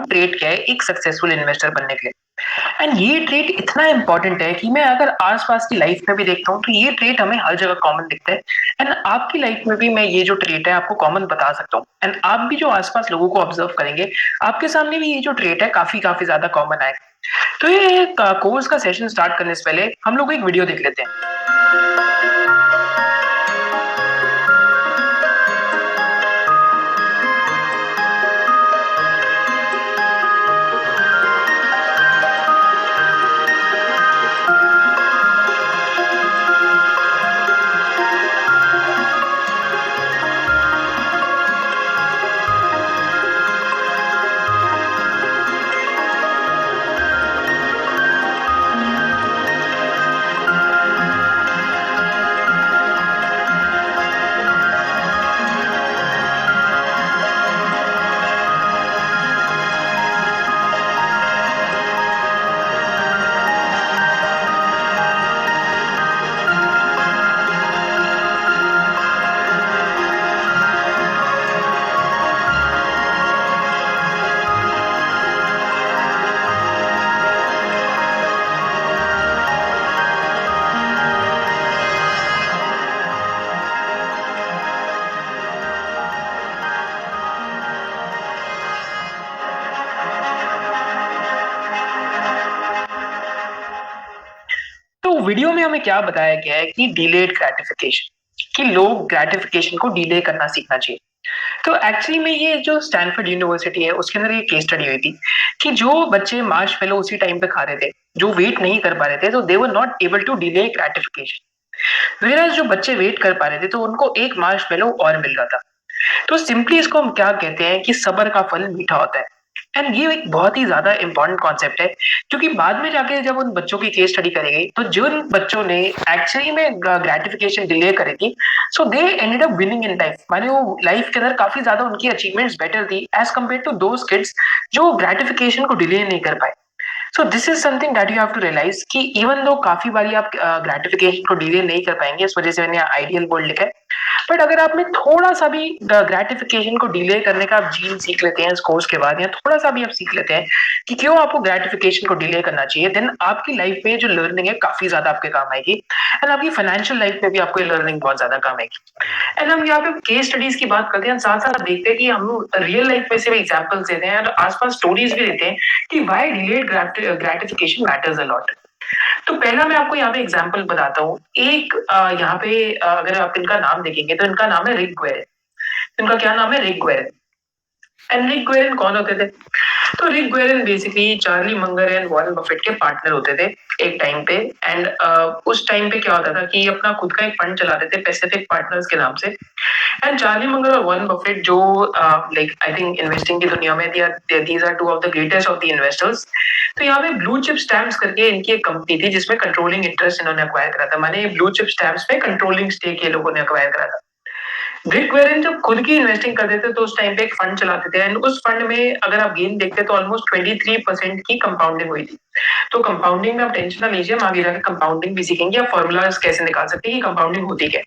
Trait क्या है एक सक्सेसफुल इन्वेस्टर बनने के लिए। एंड ये ट्रेट इतना इंपॉर्टेंट है कि मैं अगर आसपास की लाइफ में भी देखता हूँ तो ये ट्रेट हमें हर जगह कॉमन दिखता है। एंड आपकी लाइफ में भी मैं ये जो ट्रेट है आपको कॉमन बता सकता हूँ, एंड आप भी जो आसपास लोगों को ऑब्जर्व करेंगे आपके सामने भी ये जो ट्रेट है काफी काफी ज्यादा कॉमन आएगा। तो ये कोर्स का सेशन स्टार्ट करने से पहले हम लोग एक वीडियो देख लेते हैं। तो वीडियो में हमें क्या बताया गया है कि डिलेड ग्रेटिफिकेशन, कि लोग ग्रेटिफिकेशन को डिले करना सीखना चाहिए। तो एक्चुअली में ये जो स्टैनफोर्ड यूनिवर्सिटी है उसके अंदर ये केस स्टडी हुई थी कि जो बच्चे मार्शमेलो उसी टाइम पे खा रहे थे, जो वेट नहीं कर पा रहे थे, तो they were not able to delay gratification. Whereas जो बच्चे वेट कर पा रहे थे तो उनको एक मार्शमेलो और मिल रहा था। तो सिंपली इसको हम क्या कहते हैं कि सब्र का फल मीठा होता है। एंड ये एक बहुत ही ज्यादा इंपॉर्टेंट कॉन्सेप्ट है, क्योंकि बाद में जाके जब उन बच्चों की केस स्टडी करेगी तो जिन बच्चों ने एक्चुअली में ग्रेटिफिकेशन डिले करी थी, so they ended up winning in life. माने वो लाइफ के अंदर काफी ज्यादा उनकी अचीवमेंट्स बेटर थी as compared to those kids जो ग्रेटिफिकेशन को डिले नहीं कर पाए। So this is something that you have to realise कि इवन दो काफी बारी आप ग्रेटिफिकेशन को डिले नहीं कर पाएंगे, इस वजह से मैंने आइडियल वर्ल्ड लिखा है। बट अगर आप में थोड़ा सा भी ग्रेटिफिकेशन को डिले करने का आप जीन सीख लेते हैं इस कोर्स के बाद, या थोड़ा सा भी आप सीख लेते हैं कि क्यों आपको ग्रेटिफिकेशन को डिले करना चाहिए, देन आपकी लाइफ में जो लर्निंग है काफी ज्यादा आपके काम आएगी। एंड आपकी फाइनेंशियल लाइफ में भी आपको लर्निंग बहुत ज्यादा काम आएगी। एंड हम यहाँ पे केस स्टडीज की बात करते हैं, साथ साथ देखते हैं कि हम रियल लाइफ में से भी एग्जाम्पल्स देते हैं और आसपास स्टोरीज भी देते हैं कि why delayed gratification matters a lot. तो पहला मैं आपको यहाँ पे एग्जांपल बताता हूँ। एक यहाँ पे अगर आप इनका नाम देखेंगे तो इनका नाम है रिक ग्वेरेन। इनका क्या नाम है? रिक ग्वेरेन। एंड रिक ग्वेरेन कौन होते थे? तो Rick Guerin basically Charlie Munger and Warren Buffett के पार्टनर होते थे एक टाइम पे। एंड उस टाइम पे क्या होता था कि अपना खुद का एक फंड चलाते थे पैसिफिक पार्टनर्स के नाम से। एंड चार्ली मंगर और वॉरेन बफेट जो लाइक आई थिंक इन्वेस्टिंग की दुनिया में these are two of the greatest of the investors. तो यहाँ पे ब्लू चिप स्टैम्प्स करके इनकी एक कंपनी थी जिसमें कंट्रोलिंग इंटरेस्ट इन्होंने अक्वायर करा था। माने ब्लू चिप स्टैम्प्स में कंट्रोलिंग स्टेक ये लोगों ने अक्वायर करा था। रिक वेरेन जब खुद की इन्वेस्टिंग करते थे तो उस टाइम पे एक फंड चलाते थे, एंड उस फंड में अगर आप गेन देखते तो ऑलमोस्ट 23% की कंपाउंडिंग हुई थी। तो कंपाउंडिंग में आप टेंशन ना लीजिए, हम आगे जाकर कंपाउंडिंग भी सीखेंगे, आप फॉर्मूलाज कैसे निकाल सकते हैं कि कंपाउंडिंग होती क्या है।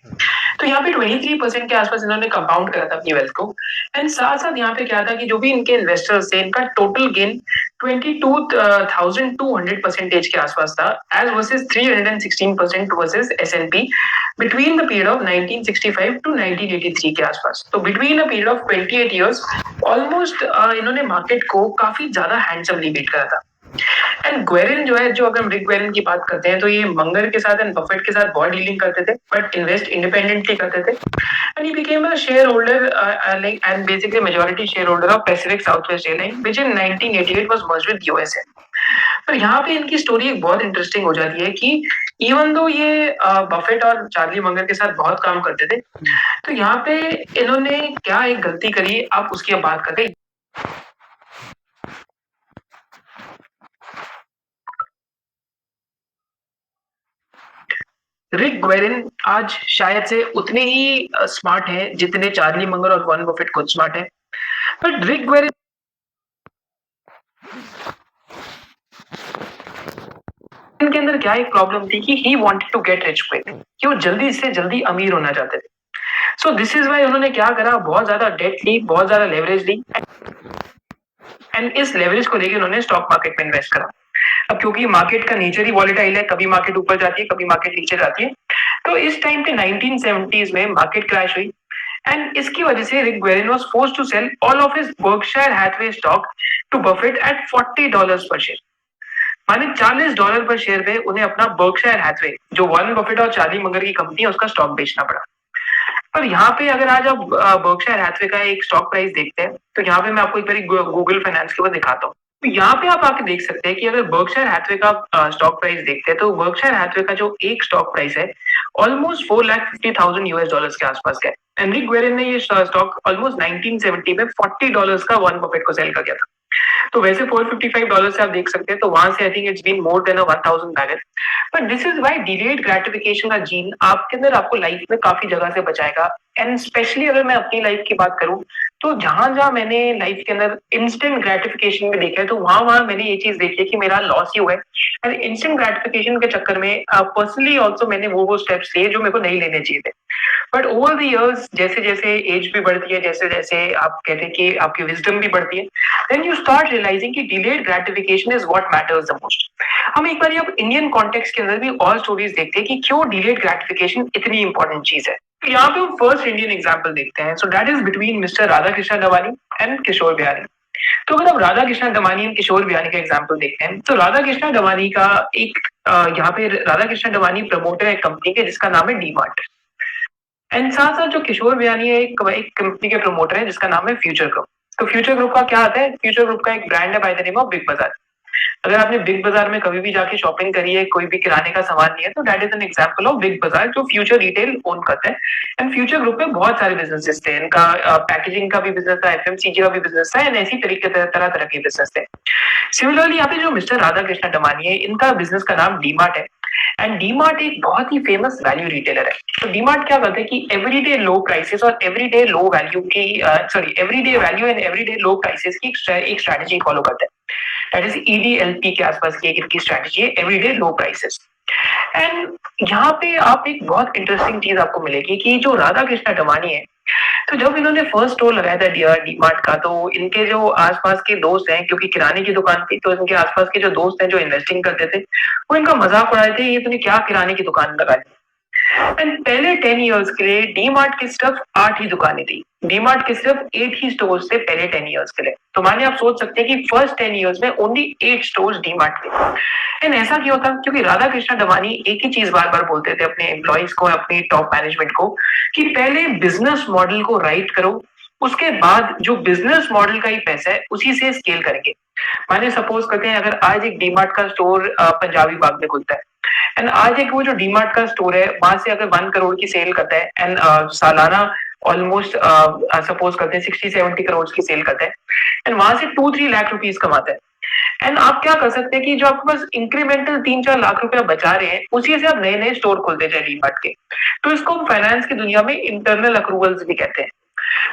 तो यहाँ पे 23% के आसपास इन्होंने कंपाउंड करा था अपनी वेल्थ को। एंड साथ साथ यहाँ पे क्या था कि जो भी इनके इन्वेस्टर्स थे इनका टोटल गेन 22,200% के आसपास था, as versus 316% versus S&P between the period of 1965 to 1983 के आसपास। तो between a period of 28 years almost इन्होंने मार्केट को काफी ज्यादा हैंडसमली बीट करा था। एंड ग्वेरिन जो है, जो अगर हम रिक ग्वेरिन की बात करते हैं तो ये मंगर के साथ एंड बफेट के साथ बहुत डीलिंग करते थे, बट इन्वेस्ट इंडिपेंडेंटली करते थे। And he became a share holder like and basically majority share holder of Pacific southwest airline which in 1988 was merged with USA. पर यहाँ पे इनकी स्टोरी एक बहुत इंटरेस्टिंग हो जाती है कि इवन दो ये बफेट और चार्ली मंगर के साथ बहुत काम करते थे, तो यहाँ पे इन्होंने क्या एक गलती करी आप उसकी अब बात करते हैं। रिक ग्वेरिन आज शायद से उतने ही स्मार्ट हैं जितने चार्ली मंगर और वॉरेन बफेट खुद स्मार्ट हैं। बट रिक ग्वेरिन के अंदर क्या एक प्रॉब्लम थी कि he wanted to get rich quick, कि वो जल्दी से जल्दी अमीर होना चाहते थे। सो दिस इज वाई उन्होंने क्या करा, बहुत ज्यादा डेट ली, बहुत ज्यादा लेवरेज ली, एंड इस लेवरेज को लेके उन्होंने स्टॉक मार्केट में इन्वेस्ट करा। अब क्योंकि मार्केट का नेचर ही वॉलेटाइल है, कभी मार्केट ऊपर जाती है, कभी मार्केट नीचे जाती है, तो इस टाइम पे 1970s में मार्केट क्रैश हुई एंड इसकी वजह से Rick Guerin was forced to sell all of his Berkshire Hathaway stock to Buffett at $40 per share. माने $40 पर शेयर पे उन्हें अपना बर्कशायर हैथवे, जो वॉरेन बफेट और चार्ली मगर की कंपनी है, उसका स्टॉक बेचना पड़ा। पर यहाँ पे अगर आज आप बर्कशायर हैथवे का एक स्टॉक प्राइस देखते हैं, तो यहाँ पे मैं आपको एक बारी गूगल फाइनेंस के ऊपर दिखाता हूँ। तो यहाँ पे आप आके देख सकते हैं कि अगर बर्कशायर हैथवे का स्टॉक प्राइस देखते हैं, तो बर्कशायर हैथवे का जो एक स्टॉक प्राइस है ऑलमोस्ट $450,000 के आसपास का है। एनरिक ग्वेरिन ने ये स्टॉक ऑलमोस्ट 1970 में $40 का वॉरेन बफेट को सेल कर दिया था। तो वैसे $455 से आप देख सकते हैं, तो वहां से I think it's been more than 1000 barrel. But this is why delayed gratification का जीन आपके अंदर आपको लाइफ में काफी जगह से बचाएगा। एंड स्पेशली अगर मैं अपनी लाइफ की बात करूं, तो जहां जहां मैंने लाइफ के अंदर इंस्टेंट ग्रेटिफिकेशन में देखा है, तो वहां वहां मैंने ये चीज देखी है कि मेरा लॉस ही हुआ है। एंड इंस्टेंट ग्रेटिफिकेशन के चक्कर में पर्सनली ऑल्सो मैंने वो स्टेप्स लिए जो मेरे को नहीं लेने चाहिए थे। बट ओवर द इयर्स जैसे जैसे एज भी बढ़ती है, जैसे जैसे आप कहते हैं कि आपकी विजडम भी बढ़ती है, देन यू स्टार्ट रियलाइजिंग कि delayed gratification is what matters the most. हम एक बार अब इंडियन कॉन्टेक्स्ट के अंदर भी और स्टोरीज देखते हैं कि क्यों डिलेड ग्रेटिफिकेशन इतनी इंपॉर्टेंट चीज है। तो यहाँ पे हम फर्स्ट इंडियन एग्जाम्पल देखते हैं। So that is between mister Radha Krishna Damani and Kishore Bihari. तो अगर आप राधा कृष्ण दमानी एंड किशोर बिहारी का एग्जाम्पल देखते हैं, तो राधा कृष्ण दमानी का एक यहाँ पे राधा कृष्ण दमानी प्रमोटर है कंपनी के जिसका नाम है डीमार्ट। एंड साथ साथ जो किशोर बियानी है एक कंपनी के प्रमोटर है जिसका नाम है फ्यूचर ग्रुप। तो फ्यूचर ग्रुप का क्या आता है? फ्यूचर ग्रुप का एक ब्रांड है by the name of big बाजार। अगर आपने बिग बाजार में कभी भी जाके शॉपिंग करी है, कोई भी किराने का सामान लिया है, तो that is an example of big बाजार जो फ्यूचर रिटेल ओन करता है। एंड फ्यूचर ग्रुप में बहुत सारे बिजनेसेस थे। इनका पैकेजिंग का भी बिजनेस था, एफएमसीजी का भी बिजनेस था, एंड ऐसी तरीके तरह तरह के बिजनेस थे। सिमिलरली यहाँ पे जो मिस्टर राधा कृष्ण दमानी है, इनका बिजनेस का नाम डीमार्ट है। एंड डीमार्ट एक बहुत ही फेमस वैल्यू रिटेलर है। तो डीमार्ट क्या करते हैं कि एवरीडे लो प्राइसेस और एवरीडे लो वैल्यू की everyday value and everyday low prices की एक स्ट्रेटजी फॉलो करते हैं। दैट इज ईडीएलपी के आसपास की एक इनकी स्ट्रेटजी है, एवरीडे लो प्राइसेस। एंड यहाँ पे आप एक बहुत इंटरेस्टिंग चीज आपको मिलेगी कि जो राधा कृष्ण दमानी है, तो जब इन्होंने फर्स्ट स्टोर लगाया था डीमार्ट का, तो इनके जो आसपास के दोस्त हैं, क्योंकि किराने की दुकान थी, तो इनके आसपास के जो दोस्त हैं जो इन्वेस्टिंग करते थे, वो इनका मजाक उड़ाए थे, ये तूने क्या किराने की दुकान लगा दी। एंड पहले 10 इयर्स के लिए डीमार्ट की सिर्फ 8 ही दुकानें थी। डीमार्ट के सिर्फ 8 ही स्टोर थे पहले 10 इयर्स के लिए। तो मानिए आप सोच सकते हैं कि फर्स्ट 10 इयर्स में ओनली 8 स्टोर्स डीमार्ट के। एंड ऐसा क्यों था? क्योंकि राधा कृष्ण दमानी एक ही चीज बार बार बोलते थे अपने एम्प्लॉइज को, अपनी टॉप मैनेजमेंट को, कि पहले बिजनेस मॉडल को राइट करो, उसके बाद जो बिजनेस मॉडल का ही पैसा है उसी से स्केल करेंगे। माने सपोज करते हैं अगर आज एक डीमार्ट का स्टोर पंजाबी बाग में खुलता है, एंड आज एक वो जो डीमार्ट का स्टोर है वहां से अगर 1 करोड़ की सेल करता है, एंड सालाना ऑलमोस्ट सपोज करते हैं 60-70 करोड़ की सेल करता है, एंड वहां से 2-3 लाख रुपीज कमाता है। एंड आप क्या कर सकते हैं कि जो आपके पास इंक्रीमेंटल 3-4 लाख रुपया बचा रहे हैं, उसी से आप नए नए स्टोर खोलते जाए डीमार्ट के। तो इसको हम फाइनेंस की दुनिया में इंटरनल अक्रूवल्स भी कहते हैं।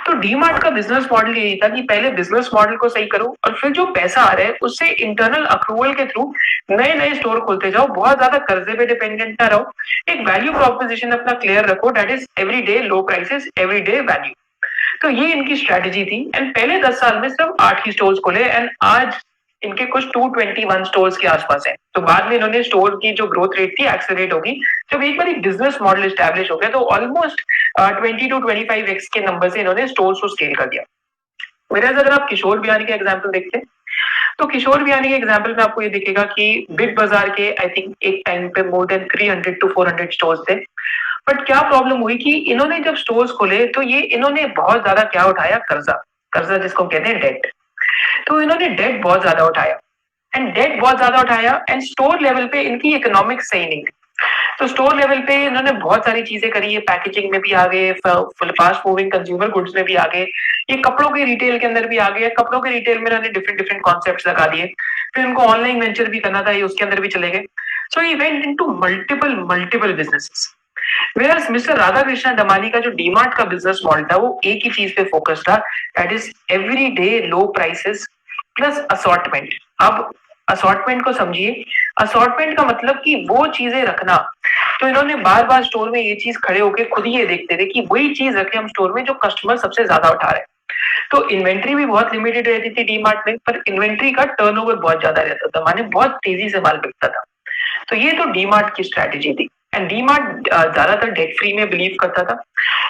तो डीमार्ट का बिजनेस मॉडल यही था कि पहले बिजनेस मॉडल को सही करो और फिर जो पैसा आ रहा है उससे इंटरनल अक्रूवल के थ्रू नए नए स्टोर खोलते जाओ, बहुत ज्यादा कर्जे पे डिपेंडेंट ना रहो, एक वैल्यू प्रोपोजिशन अपना क्लियर रखो, that is everyday low prices everyday value. तो ये इनकी स्ट्रेटेजी थी। एंड पहले 10 साल में सिर्फ 8 ही स्टोर्स खोले, एंड आज इनके कुछ 221 स्टोर्स के आसपास है। तो बाद में इन्होंने स्टोर की जो ग्रोथ रेट थी एक्सेलरेट होगी। जब एक बार बिजनेस मॉडल एस्टैब्लिश हो गया, तो ऑलमोस्ट 20 to 25x के नंबर से इन्होंने स्टोर्स को स्केल कर दिया। Whereas अगर आप किशोर बियानी का एग्जाम्पल देखते हैं, तो किशोर बियानी के एग्जाम्पल में आपको ये दिखेगा कि बिग बाजार के आई थिंक एक टाइम पे मोर देन 300 to 400 स्टोर्स थे। बट क्या प्रॉब्लम हुई कि इन्होंने जब स्टोर्स खोले, तो ये इन्होंने बहुत ज्यादा क्या उठाया? कर्जा। कर्जा जिसको कहते हैं डेट। तो इन्होंने डेट बहुत ज्यादा उठाया, एंड डेट बहुत ज्यादा उठाया, एंड स्टोर लेवल पे इनकी इकोनॉमिक्स सही नहीं थी। तो स्टोर लेवल पे इन्होंने बहुत सारी चीजें करी है, पैकेजिंग में भी आ गए, फास्ट मूविंग कंज्यूमर गुड्स में भी आ गए, ये कपड़ों के रिटेल के अंदर भी आ गए। कपड़ों के रिटेल में इन्होंने डिफरेंट डिफरेंट कॉन्सेप्ट्स लगा दिए। फिर उनको ऑनलाइन वेंचर भी करना था, ये उसके अंदर भी चले गए। So he went into multiple multiple businesses. Whereas mister Radha Krishna Damani का जो डीमार्ट का बिजनेस मॉडल था, वो एक ही चीज पे फोकस था, that is everyday low prices plus assortment. अब असॉर्टमेंट को समझिए। असॉर्टमेंट का मतलब कि वो चीजें रखना। तो इन्होंने बार बार स्टोर में ये चीज खड़े होकर खुद ही ये देखते थे कि वही चीज रखे हम स्टोर में जो कस्टमर सबसे ज्यादा उठा रहे हैं। तो इन्वेंट्री भी बहुत लिमिटेड रहती थी डीमार्ट में, पर इन्वेंट्री का टर्नओवर बहुत ज़्यादा रहता था, माने बहुत तेज़ी से माल बिकता था। तो ये तो डीमार्ट की स्ट्रैटेजी थी एंड डीमार्ट ज़्यादातर डेट फ्री में बिलीव करता था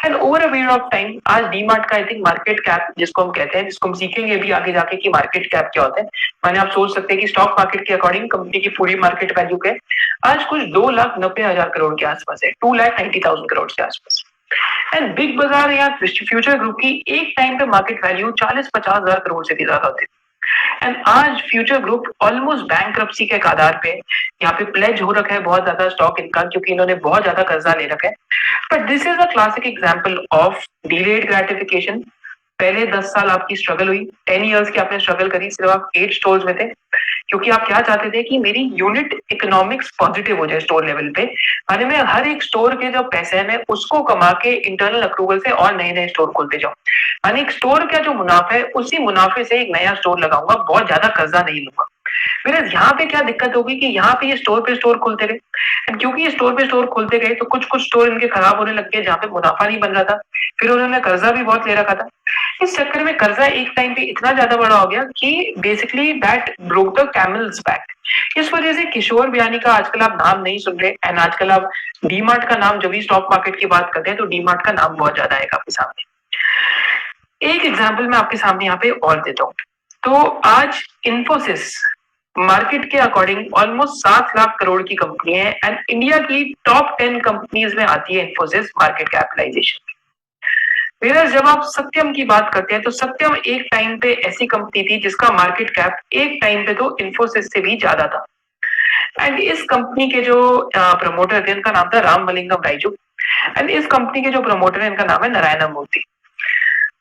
and over a period of time आज डीमार्ट का आई थिंक मार्केट कैप जिसको हम कहते हैं, जिसको हम सीखेंगे भी आगे जाके कि मार्केट कैप क्या होता है। माने आप सोच सकते हैं कि स्टॉक मार्केट के अकॉर्डिंग कंपनी की पूरी मार्केट वैल्यू क्या है, आज कुछ 2,90,000 करोड़ के आसपास है, 2,90,000 करोड़ के आसपास। एंड बिग बाजार या फ्यूचर ग्रुप की एक टाइम पे मार्केट वैल्यू 40-50 हजार करोड़ से भी ज्यादा होती थी एंड आज फ्यूचर ग्रुप ऑलमोस्ट बैंक्रप्सी के आधार पे यहाँ पे प्लेज हो रखा है बहुत ज्यादा स्टॉक इनका, क्योंकि इन्होंने बहुत ज्यादा कर्जा ले रखा है। But this is a classic example of delayed gratification. पहले 10 साल आपकी स्ट्रगल हुई, 10 इयर्स की आपने स्ट्रगल करी, सिर्फ आप 8 स्टोर्स में थे, क्योंकि आप क्या चाहते थे कि मेरी यूनिट इकोनॉमिक्स पॉजिटिव हो जाए स्टोर लेवल पे। माने मैं हर एक स्टोर के जो पैसे हैं मैं उसको कमा के इंटरनल अप्रूवल से और नए नए स्टोर खोलते जाऊं। माने एक स्टोर का जो मुनाफा है उसी मुनाफे से एक नया स्टोर लगाऊंगा, बहुत ज्यादा कर्जा नहीं लूंगा। मेरे यहाँ पे क्या दिक्कत होगी कि यहाँ पे ये स्टोर पे स्टोर खोलते गए एंड क्योंकि ये स्टोर पे स्टोर खोलते गए तो कुछ कुछ स्टोर इनके खराब होने लग गए जहाँ पे मुनाफा नहीं बन रहा था, फिर उन्होंने कर्जा भी बहुत ले रखा था। इस चक्कर में कर्जा एक टाइम पे इतना ज्यादा बड़ा हो गया कि basically that broke the camel's back. इस वजह से किशोर बियानी का आजकल आप नाम नहीं सुन रहे एंड आजकल आप डीमार्ट का नाम, जब भी स्टॉक मार्केट की बात करते हैं तो डीमार्ट का नाम बहुत ज्यादा आएगा आपके सामने। एक एग्जाम्पल मैं आपके सामने यहाँ पे और देता हूँ। तो आज इन्फोसिस मार्केट के अकॉर्डिंग ऑलमोस्ट 7 लाख करोड़ की कंपनी है एंड इंडिया की टॉप 10 कंपनीज में आती है इन्फोसिस मार्केट कैपिटलाइजेशन। फिर जब आप सत्यम की बात करते हैं तो सत्यम एक टाइम पे ऐसी कंपनी थी जिसका मार्केट कैप एक टाइम पे तो इन्फोसिस से भी ज्यादा था एंड इस कंपनी के जो प्रमोटर थे उनका नाम था राम मलिंगम राइजू एंड इस कंपनी के जो प्रमोटर है इनका नाम है नारायण मूर्ति।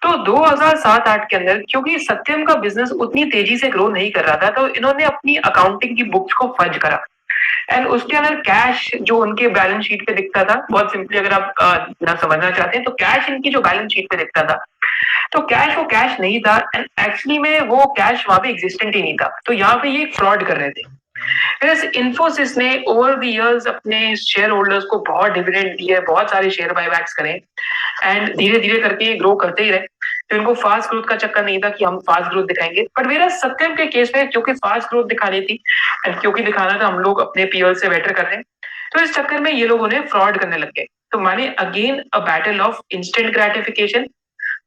तो 2007-8 के अंदर क्योंकि सत्यम का बिजनेस उतनी तेजी से ग्रो नहीं कर रहा था तो इन्होंने अपनी अकाउंटिंग की बुक्स को फर्ज करा एंड उसके अंदर कैश जो उनके बैलेंस शीट पे दिखता था, बहुत सिंपली अगर आप ना समझना चाहते हैं तो कैश इनकी जो बैलेंस शीट पे दिखता था तो कैश वो कैश नहीं था एंड एक्चुअली में वो कैश वहां पे एग्जिस्टेंट ही नहीं था। तो यहाँ पे ये फ्रॉड कर रहे थे। इन्फोसिस ने ओवर द इयर्स अपने शेयर होल्डर्स को बहुत डिविडेंड दिए, बहुत सारे शेयर बायबैक्स करे एंड धीरे धीरे करके ये ग्रो करते ही रहे। तो इनको फास्ट ग्रोथ का चक्कर नहीं था कि हम फास्ट ग्रोथ दिखाएंगे, बट मेरा सत्यम के केस में क्योंकि फास्ट ग्रोथ दिखानी थी एंड क्योंकि दिखाना था हम लोग अपने पीयर से बेटर कर रहे हैं, तो इस चक्कर में ये लोगों ने फ्रॉड करने लग गए। तो माने again a battle of instant gratification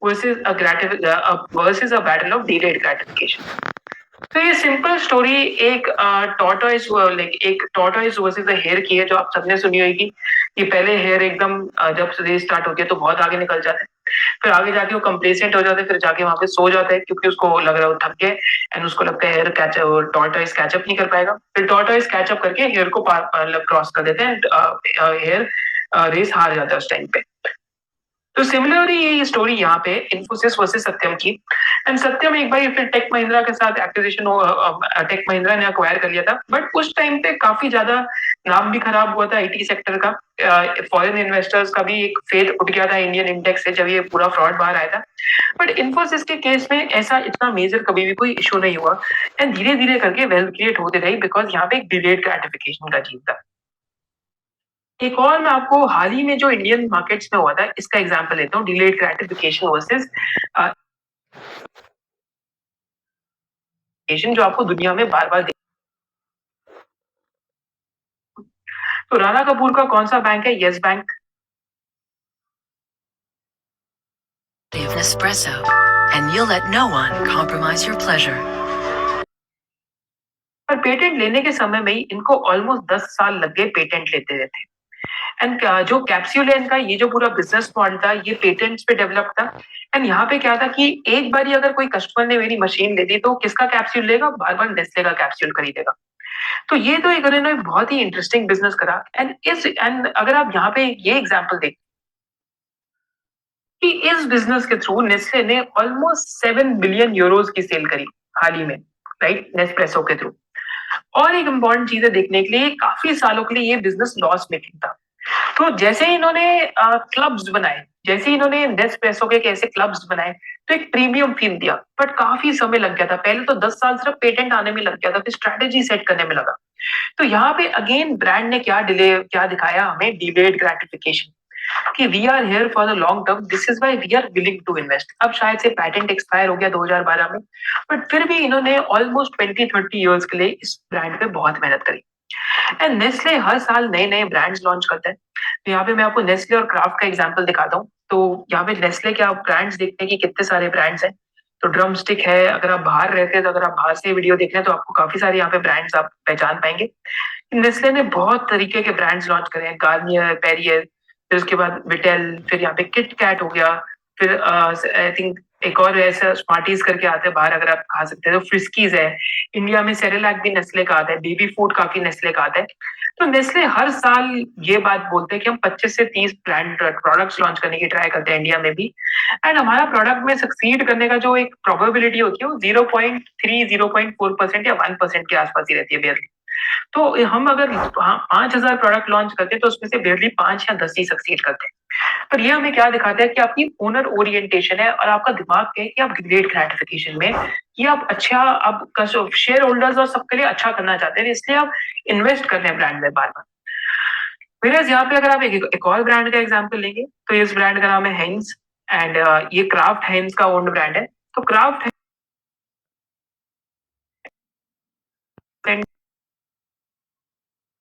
versus a battle of delayed gratification. तो ये सिंपल स्टोरी एक टॉर्टोइस लाइक एक टॉर्टोइस वर्सेस अ हेयर की है, जो आप सबने सुनी होगी कि पहले हेयर एकदम जब रेस स्टार्ट होती है तो बहुत आगे निकल जाता है, फिर आगे जाके वो कंप्लेसेंट हो जाता है, फिर जाके वहां पे सो जाता है क्योंकि उसको लग रहा है वो थक गए एंड उसको लगता है हेयर कैचअप टॉर्टोइस कैचअप नहीं कर पाएगा, फिर टॉर्टोइस कैचअप करके हेयर को क्रॉस कर देते हैं, हेयर रेस हार जाता है उस टाइम पे। तो सिमिलरली ये स्टोरी यहाँ पे इन्फोसिस वर्सेस सत्यम की एंड सत्यम एक बार फिर टेक महिंद्रा के साथ एक्विजिशन टेक महिंद्रा ने अक्वायर कर लिया था, बट उस टाइम पे काफी ज्यादा नाम भी खराब हुआ था आईटी सेक्टर का। फॉरेन इन्वेस्टर्स का भी एक फेथ उठ गया था इंडियन इंडेक्स से जब ये पूरा फ्रॉड बाहर आया था। बट इन्फोसिस के केस में ऐसा इतना मेजर कभी भी कोई इशू नहीं हुआ एंड धीरे धीरे करके वेल्थ क्रिएट होते रही बिकॉज यहाँ पे एक डिलेड ग्रेटिफिकेशन का जीत था। एक और मैं आपको हाल ही में जो इंडियन मार्केट्स में हुआ था इसका एग्जांपल लेता हूँ, डिलेड ग्रेटिफिकेशन वर्सेस जो आपको दुनिया में बार बार। तो राणा कपूर का कौन सा बैंक है? Yes bank. Nespresso, and you'll let no one compromise your pleasure. पर पेटेंट लेने के समय में ही इनको ऑलमोस्ट 10 साल लग गए पेटेंट लेते रहते एंड जो कैप्सूलेन का ये जो पूरा बिजनेस मॉडल था ये पेटेंट्स पे डेवलप था एंड यहाँ पे क्या था कि एक बार ही अगर कोई कस्टमर ने मेरी मशीन ले दी तो किसका कैप्सूल लेगा? बार बार नेस्ले का कैप्सूल खरीदेगा। तो ये तो एक इन्होंने बहुत ही इंटरेस्टिंग बिजनेस करा एंड अगर आप यहाँ पे ये एग्जांपल देख कि इस बिजनेस के थ्रू नेस्ले ने ऑलमोस्ट 7 बिलियन यूरोज की सेल करी हाल ही में, राइट, नेस्प्रेसो के थ्रू। और एक इंपॉर्टेंट चीज है देखने के लिए, काफी सालों के लिए ये बिजनेस लॉस मेकिंग था। तो जैसे ही इन्होंने क्लब्स बनाए, जैसे ही इन्होंने नेस्प्रेसो के ऐसे क्लब्स बनाए तो एक प्रीमियम फील दिया, बट काफी समय लग गया था। पहले तो 10 साल सिर्फ पेटेंट आने में लग गया था, फिर स्ट्रेटेजी सेट करने में लगा। तो यहाँ पे अगेन ब्रांड ने क्या दिखाया हमें? Delayed gratification. कि we are here for the long term, this is why we are willing to invest. अब शायद से पैटेंट एक्सपायर हो गया 2012 में, बट फिर भी इन्होंने ऑलमोस्ट 20-30 ईयर्स के लिए इस ब्रांड पे बहुत मेहनत करी। एंड नेस्ले हर साल नए नए ब्रांड्स लॉन्च करता है। तो यहाँ पे मैं आपको नेस्ले और क्राफ्ट का एग्जांपल दिखाता हूँ। तो यहाँ पे नेस्ले के आप ब्रांड्स देखते हैं कि कितने सारे ब्रांड्स हैं। तो ड्रम स्टिक है, अगर आप बाहर रहते हैं तो अगर आप बाहर से वीडियो देख रहे हैं तो आपको काफी सारे यहाँ पे ब्रांड्स आप पहचान पाएंगे। नेस्ले ने बहुत तरीके के ब्रांड्स लॉन्च करे हैं, गार्नियर, पेरियर, फिर उसके बाद विटेल, फिर यहाँ पे किट कैट हो गया, फिर आई थिंक एक और ऐसा स्मार्टीज करके आते हैं बाहर, अगर आप खा सकते हैं तो फ्रिस्कीज है। इंडिया में सेरेलैक भी नेस्ले का आता है, बेबी फूड काफी नेस्ले का आता है। तो नेस्ले हर साल ये बात बोलते हैं कि हम 25 से 30 ब्रांड प्रोडक्ट्स लॉन्च करने की ट्राई करते हैं इंडिया में भी। एंड हमारा प्रोडक्ट में सक्सीड करने का जो एक प्रोबेबिलिटी होती है वो 0.3 0.4% या 1% के आसपास ही रहती है बेयरली। तो हम अगर 5,000 प्रोडक्ट लॉन्च करते हैं तो उसमें से बेयरली 5 या 10 ही सक्सीड करते हैं। पर ये हमें क्या दिखाता है कि आपकी ओनर ओरिएंटेशन है और आपका दिमाग है कि आप डिलेड ग्रेटिफिकेशन में, कि आप अच्छा, आप शेयर होल्डर्स और सबके लिए अच्छा करना चाहते हैं, इसलिए आप इन्वेस्ट कर रहे हैं ब्रांड में बार बार। फिर यहाँ पे अगर आप एक और ब्रांड का एग्जाम्पल लेंगे तो इस ब्रांड का नाम है हेंस। एंड ये क्राफ्ट हेंस का ओन्ड ब्रांड है। तो क्राफ्ट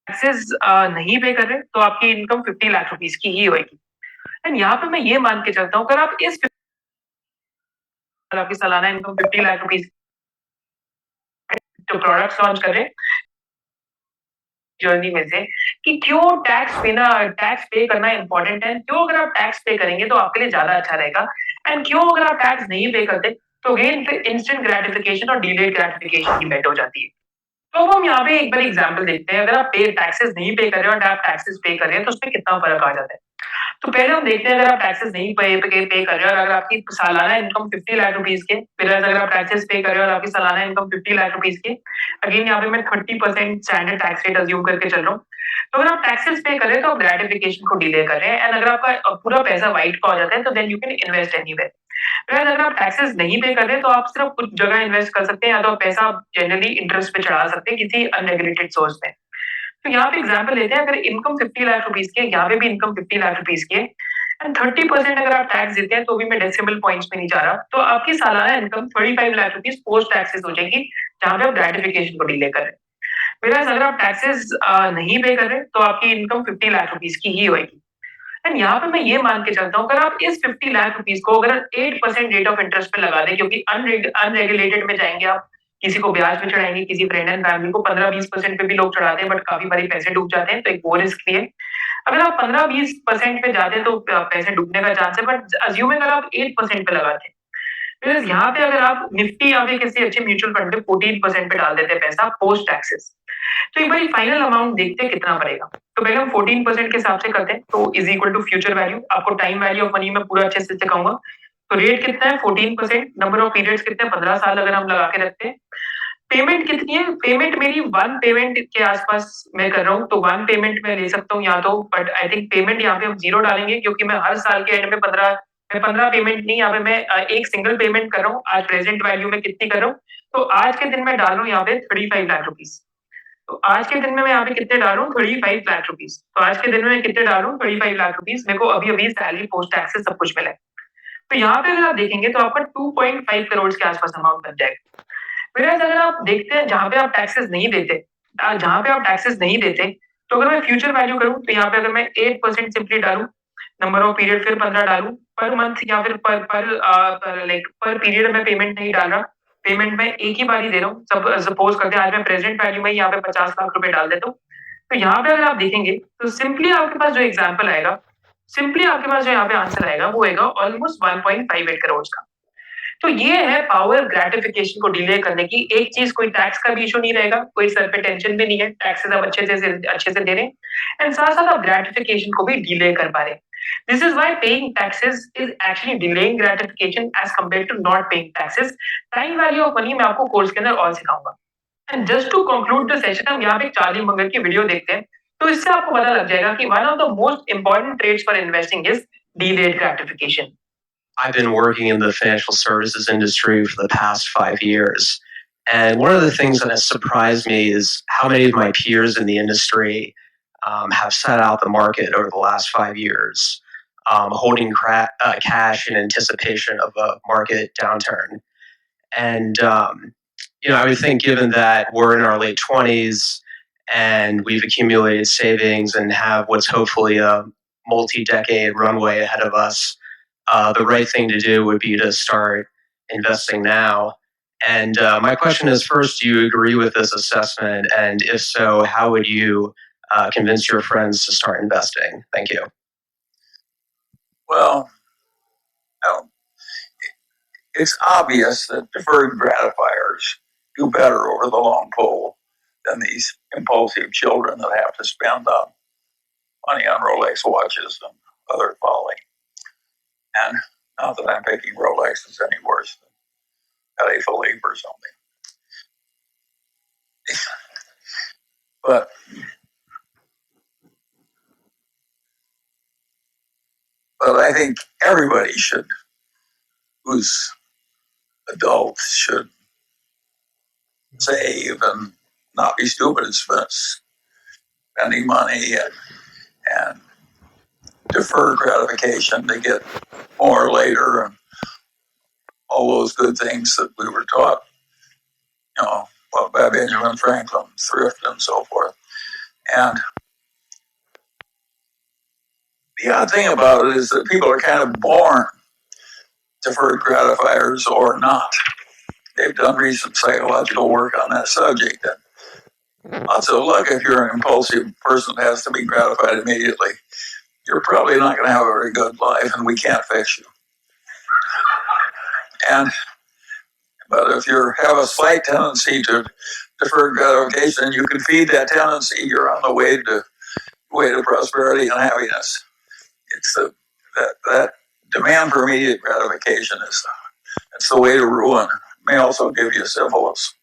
टैक्सेस नहीं पे कर रहे तो आपकी इनकम 50 लाख रुपीस की ही होगी। एंड यहाँ पे मैं ये मान के चलता हूँ, अगर आप इस आपकी सालाना इनकम 50 लाख रुपीस जो प्रोडक्ट्स लॉन्च कर रहे हैं जर्नी में से, कि क्यों टैक्स पे करना इंपॉर्टेंट है, क्यों अगर आप टैक्स पे करेंगे तो आपके लिए ज्यादा अच्छा रहेगा, एंड क्यों अगर आप टैक्स नहीं पे करते तो अगेन फिर इंस्टेंट ग्रेटिफिकेशन और डिलेड ग्रेटिफिकेशन की बेट हो जाती है। तो अब हम यहाँ पे एक बार एग्जाम्पल देखते हैं, अगर आप टैक्सेस नहीं पे कर रहे हो और आप टैक्सेस पे कर रहे हैं तो उसमें कितना फर्क आ जाता है। तो पहले हम देखते हैं, अगर आप टैक्सेस नहीं पे कर रहे हो और अगर आपकी सालाना इनकम 50 लाख रुपीस के, फिर अगर आप टैक्सेस पे कर रहे हो और आपकी सालाना इनकम 50 लाख रुपीस के, अगेन यहाँ पे मैं 30% स्टैंडर्ड टैक्स रेट अज्यूम करके चल रहा हूँ। तो अगर आप टैक्सेस पे कर रहे हैं तो आप ग्रेटिफिकेशन को डिले कर रहे हैं, एंड अगर आपका पूरा पैसा व्हाइट का हो जाता है तो then you can invest anywhere. अगर आप टैक्सेस नहीं पे कर रहे तो आप सिर्फ कुछ जगह इन्वेस्ट कर सकते हैं, या तो पैसा जनरली इंटरेस्ट पे चढ़ा सकते हैं किसी अनरेगुलेटेड सोर्स में। तो यहाँ पे एग्जाम्पल लेते हैं, अगर इनकम 50 लाख रुपीस की है, यहाँ पे भी इनकम 50 लाख रुपीस की है, एंड 30% अगर आप टैक्स देते हैं तो भी मैं डेसिमल पॉइंट्स में नहीं जा रहा, तो आपकी सालाना income 35 lakh rupees post taxes हो जाएगी, जहां पे आप ग्रेटिफिकेशन को डिले कर रहे हैं। Whereas अगर आप टैक्सेस नहीं पे कर रहे तो आपकी इनकम 50 लाख रुपीस की ही होगी। एंड यहाँ पे मैं ये मान के चलता हूँ, अगर आप इस 50 लाख रुपीस को अगर 8% रेट ऑफ इंटरेस्ट पे लगा दें, क्योंकि अनरेगुलेटेड में जाएंगे आप, किसी को ब्याज पे चढ़ाएंगे, किसी फ्रेंड एंड फैमिली को 15-20% पे भी लोग चढ़ाते हैं, बट काफी बारी पैसे डूब जाते हैं, तो एक वो रिस्क भी है। अगर आप 15-20% पे जाते हैं तो पैसे डूबने का चांस है, बट अज्यूमिंग अगर आप 8% पे लगाते हैं, फिर यहाँ पे अगर आप निफ्टी या फिर किसी अच्छे म्यूचुअल फंड पे 14% पे डाल देते हैं पैसा पोस्ट टैक्सेस, तो एक बार फाइनल अमाउंट देखते हैं कितना पड़ेगा। तो पहले हम 14% के हिसाब से करते हैं, तो is equal to future value, आपको टाइम वैल्यू ऑफ मनी में पूरा अच्छे से सिखाऊंगा। तो रेट कितना है 14%, नंबर ऑफ पीरियड्स कितने हैं 15 साल अगर हम लगा के रखते हैं। पेमेंट कितनी है, पेमेंट मेरी 1 पेमेंट के आसपास मैं कर रहा हूँ, तो 1 पेमेंट मैं ले सकता हूँ या तो, बट आई थिंक पेमेंट यहाँ पे हम 0 डालेंगे, क्योंकि मैं हर साल के एंड में 15 पेमेंट नहीं, यहाँ पे मैं एक सिंगल पेमेंट कर रहा हूँ। आज प्रेजेंट वैल्यू में कितनी कर रहा हूँ, तो आज के दिन में डाल रहा हूँ यहाँ पे 35 लाख रुपीज। तो आज के दिन में मैं यहाँ पे कितने डाल रहा हूँ 35 लाख रुपीज। तो आज के दिन में मैं कितने डाल रहा हूँ 35 लाख रुपीज, मेरे को अभी अभी सैलरी पोस्ट टैक्सेस सब कुछ मिला है। तो यहाँ पे अगर आप देखेंगे तो आपका 2.5 करोड़ के आसपास अमाउंट बन जाएगा। Whereas अगर आप देखते हैं जहां पे आप टैक्सेस नहीं देते, जहां पे आप टैक्सेस नहीं देते, तो अगर मैं फ्यूचर वैल्यू करूं तो यहाँ पे अगर मैं 8% सिंपली डालूं, नंबर ऑफ पीरियड फिर 15 डालूं, पर मंथ या फिर पर पीरियड में पेमेंट नहीं डाल रहा, पेमेंट में एक ही बार ही दे रहा हूँ। सब सपोज करते हैं आज मैं प्रेजेंट वैल्यू में यहाँ पे 50 लाख रुपए डाल देता हूँ, तो यहाँ पे अगर आप देखेंगे तो सिंपली आपके पास जो एग्जाम्पल आएगा, सिंपली आपके पास जो यहाँ पे आंसर आएगा वो आएगा ऑलमोस्ट 1.58 करोड़ का। तो ये है पावर ग्रेटिफिकेशन को डिले करने की। एक चीज, कोई टैक्स का भी इशू नहीं रहेगा, कोई सर पे टेंशन भी नहीं है, टैक्सेस आप अच्छे से दे रहे हैं, एंड साथ साथ आप ग्रेटिफिकेशन को भी डिले कर पा रहे हैं। This is why paying taxes is actually delaying gratification as compare to not paying taxes. Time value of money मैं आपको कोर्स के अंदर और सिखाऊंगा। And just to conclude the session, हम यहाँ पे चार्ली मंगल की वीडियो देखते हैं, तो इससे आपको पता लग जाएगा कि one of the most important trades for investing is delayed gratification. I've been working in the financial services industry for the past 5 years. And one of the things that has surprised me is how many of my peers in the industry have set out the market over the last 5 years. holding cash in anticipation of a market downturn. And I would think, given that we're in our late 20s and we've accumulated savings and have what's hopefully a multi-decade runway ahead of us, the right thing to do would be to start investing now. And my question is, first, do you agree with this assessment? And if so, how would you convince your friends to start investing? Thank you. Well, it's obvious that deferred gratifiers do better over the long pull than these impulsive children that have to spend money on Rolex watches and other folly. And not that I'm picking Rolexes any worse than Patek Philippe or something. But I think everybody who's adults should save and not be stupid at spending money and defer gratification to get more later and all those good things that we were taught, by Benjamin Franklin, thrift and so forth. And the odd thing about it is that people are kind of born deferred gratifiers or not. They've done recent psychological work on that subject. And lots of luck if you're an impulsive person that has to be gratified immediately. You're probably not going to have a very good life, and we can't fix you. But if you have a slight tendency to deferred gratification, you can feed that tendency. You're on the way to prosperity and happiness. It's that demand for immediate gratification it's the way to ruin. It may also give you syphilis.